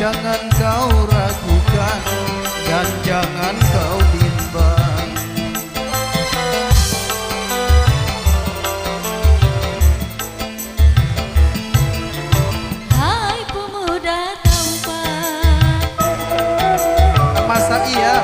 jangan kau ragukan dan jangan kau bimbang. Hai pemuda tampan, Masa iya?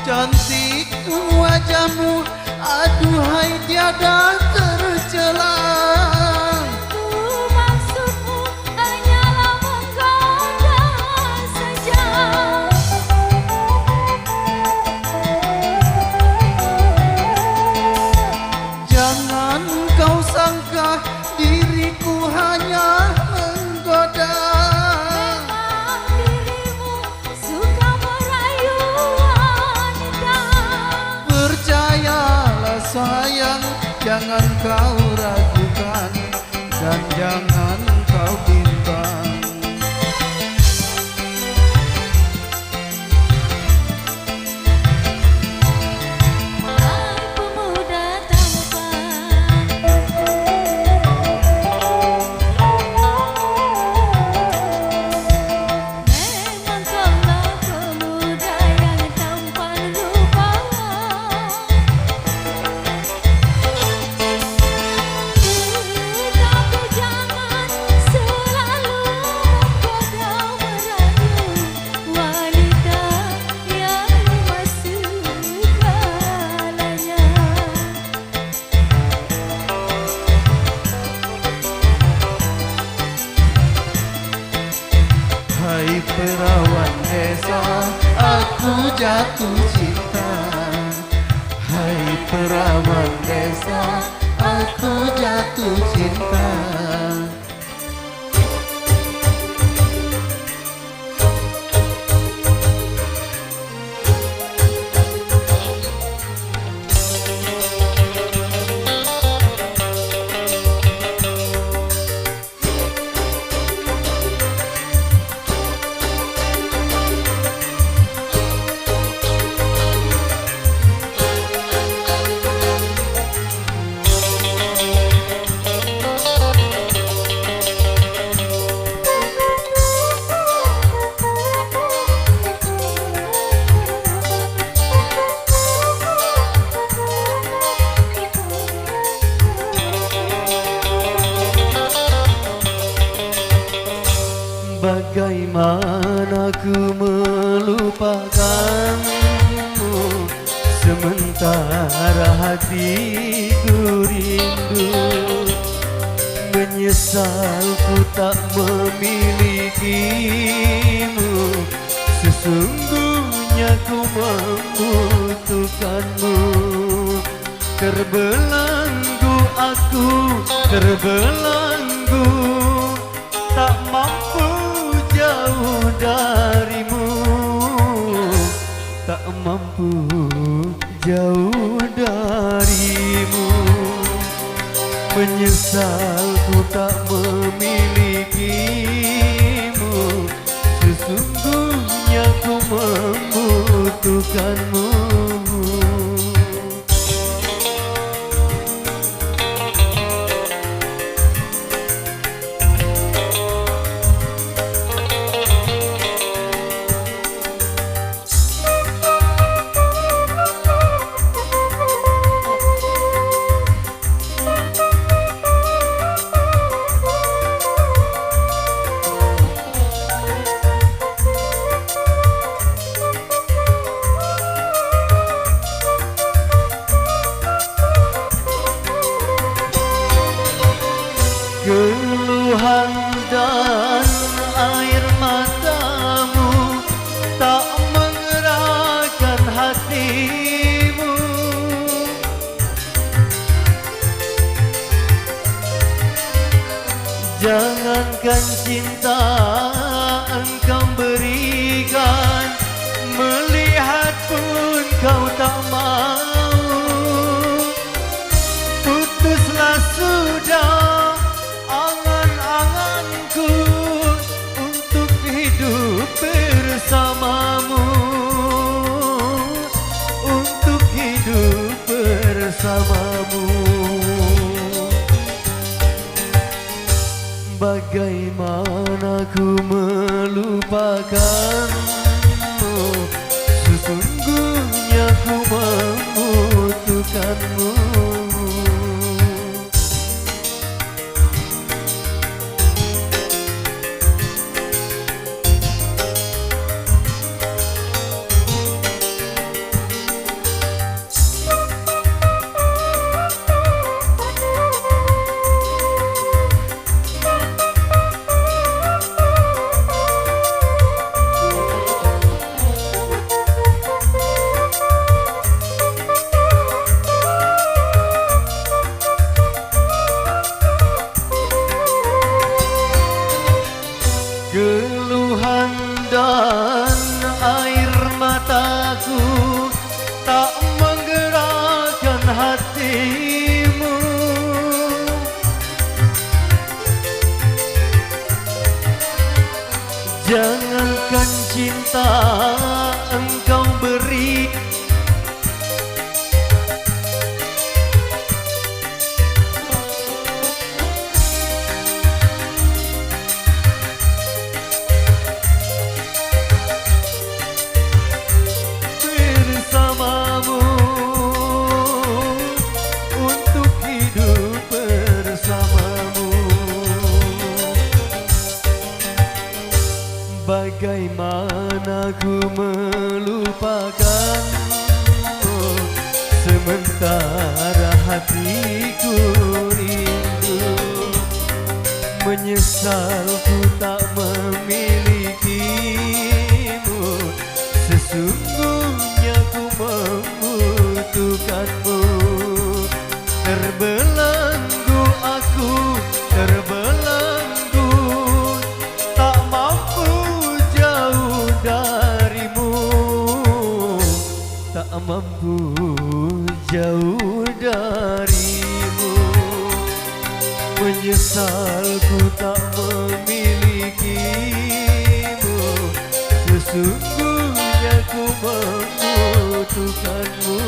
Cantik wajahmu, aduhai tiada tercela. maksudmu hanyalah menggoda saja. Jangan kau sangka diriku hanya menggoda. Memang dirimu suka merayu wanita. Percayalah sayang, jangan kau ragukan dan jangan kau bimbang. Hai pemuda tampan, memang kaulah pemuda yang tampan rupa. Tetapi jangan selalu menggoda merayu wanita yang masuk kalanya. Hai perawan desa, aku jatuh cinta. Hai perawan desa, aku jatuh cinta. Bagaimana ku melupakanmu sementara hatiku rindu. Menyesal ku tak memilikimu, sesungguhnya ku membutuhkanmu. Terbelenggu aku, terbelenggu, tak mampu jauh darimu, tak mampu jauh darimu. Menyesal ku tak memilikimu, sesungguhnya ku membutuhkanmu. Jangankan cinta engkau berikan, melihat pun kau tak mau. Putuslah sudah angan-anganku untuk hidup bersamamu, untuk hidup bersamamu. Bagaimana ku melupakanmu, sesungguhnya ku membutuhkanmu. Keluhan dan air mataku tak menggerakkan hatimu. Jangankan cinta engkau beri, bagaimana ku melupakanmu, sementara hatiku rindu. Menyesal ku tak memilikimu, sesungguhnya ku membutuhkanmu. Terbelenggu aku, terbelenggu, tak mampu jauh darimu, tak mampu jauh darimu. Menyesal ku tak memilikimu, sesungguhnya ku membutuhkanmu.